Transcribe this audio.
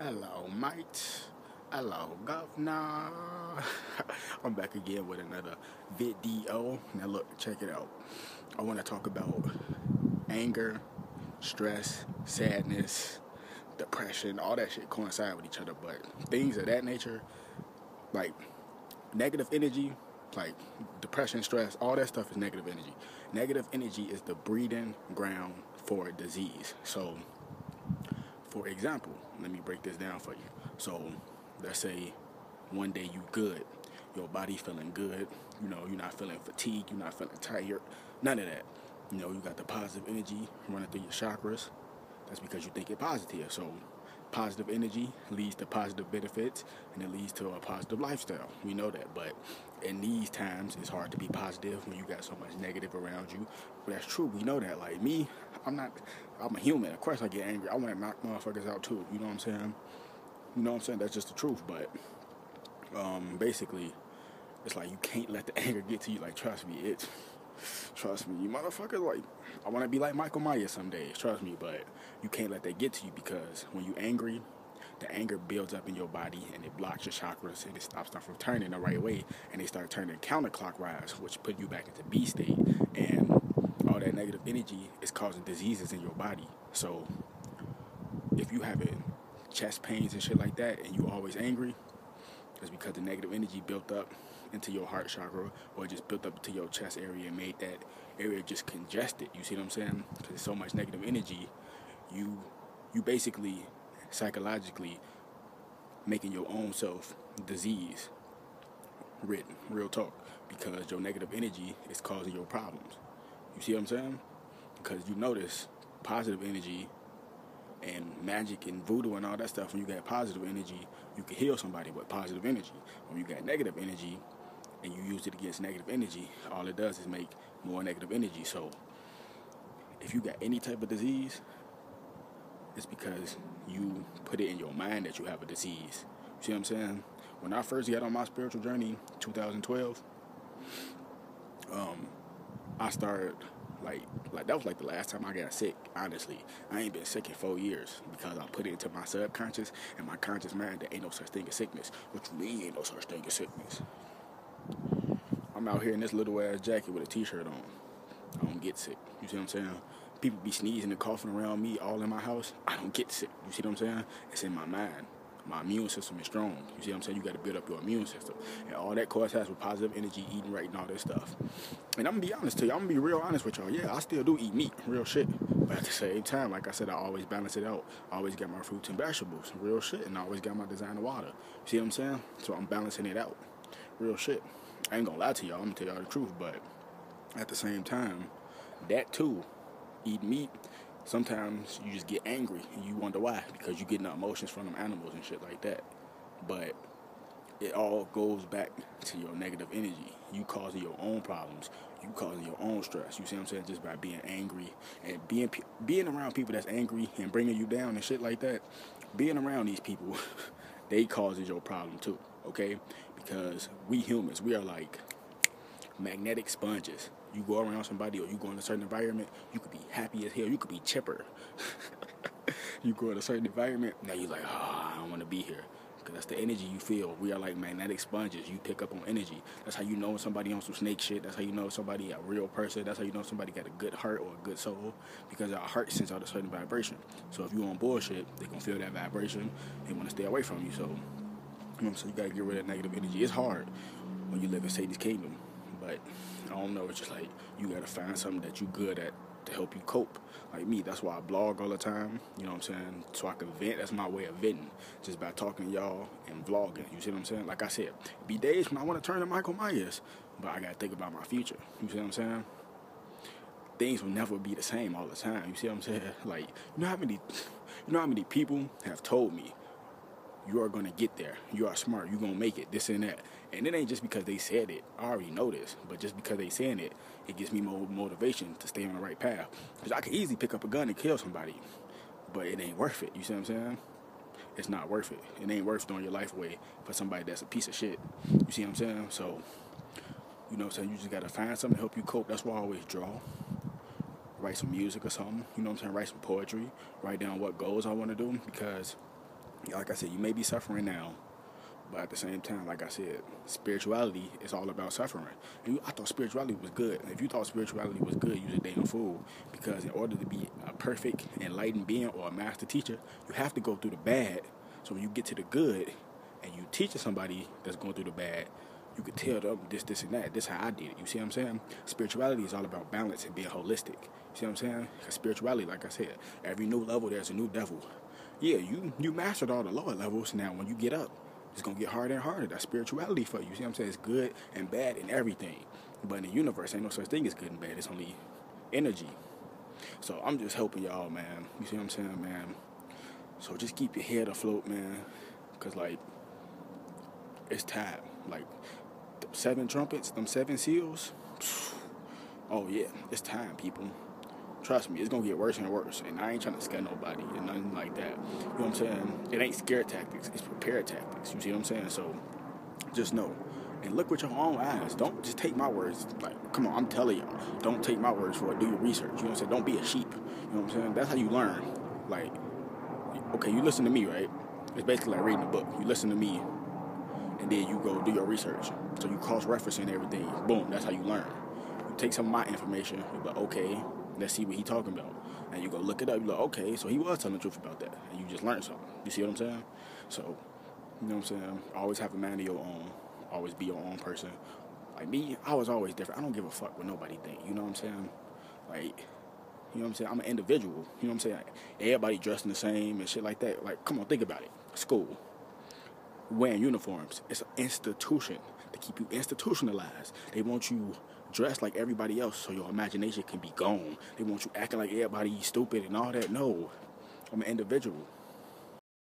Hello, mate. Hello, governor. I'm back again with another video. Now, look, check it out. I want to talk about anger, stress, sadness, depression, all that shit coincide with each other. But things of that nature, like negative energy, like depression, stress, all that stuff is negative energy. Negative energy is the breeding ground for disease. So, for example, let me break this down for you. So, let's say one day you good, your body feeling good, you're not feeling fatigued, you're not feeling tired, none of that. You got the positive energy running through your chakras. That's because you think it positive. So, positive energy leads to positive benefits and it leads to a positive lifestyle. We know that, but in these times it's hard to be positive when you got so much negative around you. But that's true. We know that. Like me, I'm a human. Of course I get angry. I want to knock motherfuckers out too. You know what I'm saying? That's just the truth. But basically, it's like you can't let the anger get to you. Like, trust me, you motherfuckers. Like, I want to be like Michael Myers some days. Trust me, but you can't let that get to you because when you angry, the anger builds up in your body and it blocks your chakras and it stops them from turning the right way and they start turning counterclockwise, which put you back into B state, and all that negative energy is causing diseases in your body. So if you having chest pains and shit like that and you always angry, it's because the negative energy built up into your heart chakra or just built up to your chest area and made that area just congested. You see what I'm saying? Because there's so much negative energy, you basically psychologically making your own self disease ridden, real talk, because your negative energy is causing your problems. You see what I'm saying? Because you notice positive energy and magic and voodoo and all that stuff, when you got positive energy, you can heal somebody with positive energy. When you got negative energy and you use it against negative energy, all it does is make more negative energy. So if you got any type of disease, it's because you put it in your mind that you have a disease. You see what I'm saying? When I first got on my spiritual journey, 2012, I started like that was like the last time I got sick. Honestly, I ain't been sick in 4 years because I put it into my subconscious and my conscious mind that ain't no such thing as sickness. What you mean ain't no such thing as sickness? I'm out here in this little ass jacket with a t-shirt on. I don't get sick. You see what I'm saying? People be sneezing and coughing around me all in my house. I don't get sick. You see what I'm saying? It's in my mind. My immune system is strong. You see what I'm saying? You got to build up your immune system. And all that coincides with positive energy, eating right, and all that stuff. And I'm going to be honest to you. I'm going to be real honest with y'all. Yeah, I still do eat meat. Real shit. But at the same time, like I said, I always balance it out. I always got my fruits and vegetables. Real shit. And I always got my designer water. You see what I'm saying? So I'm balancing it out. Real shit. I ain't going to lie to y'all. I'm going to tell y'all the truth. But at the same time, that too, eat meat, sometimes you just get angry and you wonder why, because you're getting the emotions from them animals and shit like that. But it all goes back to your negative energy. You causing your own problems. You causing your own stress. You see what I'm saying? Just by being angry and being around people that's angry and bringing you down and shit like that. Being around these people, they causes your problem too. Okay? Because we humans, we are like magnetic sponges. You go around somebody or you go in a certain environment, you could be happy as hell, you could be chipper. You go in a certain environment, now you're like, I don't want to be here. Because that's the energy you feel. We are like magnetic sponges. You pick up on energy. That's how you know when somebody on some snake shit. That's how you know somebody a real person. That's how you know somebody got a good heart or a good soul. Because our heart sends out a certain vibration. So if you on bullshit, they gonna feel that vibration. They want to stay away from you. So, so you gotta get rid of negative energy. It's hard when you live in Satan's kingdom. But I don't know, it's just like you gotta find something that you good at to help you cope. Like me, that's why I blog all the time, you know what I'm saying? So I can vent. That's my way of venting, just by talking to y'all and vlogging. You see what I'm saying? Like I said, be days when I want to turn to Michael Myers, but I gotta think about my future. You see what I'm saying? Things will never be the same all the time. You see what I'm saying? Like, you know how many people have told me, you are going to get there. You are smart. You're going to make it. This and that. And it ain't just because they said it. I already know this. But just because they saying it, it gives me more motivation to stay on the right path. Because I could easily pick up a gun and kill somebody. But it ain't worth it. You see what I'm saying? It's not worth it. It ain't worth throwing your life away for somebody that's a piece of shit. You see what I'm saying? So, you know what I'm saying? You just got to find something to help you cope. That's why I always draw. Write some music or something. You know what I'm saying? Write some poetry. Write down what goals I want to do. Because Like I said, you may be suffering now, but at the same time, like I said, spirituality is all about suffering. I thought spirituality was good. And if you thought spirituality was good, you're a damn fool. Because in order to be a perfect, enlightened being or a master teacher, you have to go through the bad. So when you get to the good, and you teach somebody that's going through the bad, you could tell them this, and that. This is how I did it. You see what I'm saying? Spirituality is all about balance and being holistic. You see what I'm saying? Because spirituality, like I said, every new level there's a new devil. Yeah, you mastered all the lower levels. Now when you get up, it's gonna get harder and harder. That's spirituality for you. You see what I'm saying? It's good and bad and everything. But in the universe, ain't no such thing as good and bad. It's only energy. So I'm just helping y'all, man. You see what I'm saying, man? So just keep your head afloat, man. Cause like it's time. Like them 7 trumpets, them 7 seals. Oh yeah, it's time, people. Trust me, it's gonna get worse and worse. And I ain't trying to scare nobody and nothing like that. You know what I'm saying? It ain't scare tactics, it's prepared tactics. You see what I'm saying? So just know. And look with your own eyes. Don't just take my words. Like, come on, I'm telling y'all. Don't take my words for it. Do your research. You know what I'm saying? Don't be a sheep. You know what I'm saying? That's how you learn. Like, okay, you listen to me, right? It's basically like reading a book. You listen to me, and then you go do your research. So you cross-referencing everything. Boom, that's how you learn. You take some of my information, you go, okay, let's see what he talking about. And you go look it up, you go, okay, so he was telling the truth about that. And you just learn something. You see what I'm saying? So, you know what I'm saying? Always have a mind of your own. Always be your own person. Like me, I was always different. I don't give a fuck what nobody think. You know what I'm saying? Like, you know what I'm saying? I'm an individual. You know what I'm saying? Everybody dressing the same and shit like that. Like, come on, think about it. School. Wearing uniforms. It's an institution to keep you institutionalized. They want you dressed like everybody else so your imagination can be gone. They want you acting like everybody stupid and all that. No. I'm an individual.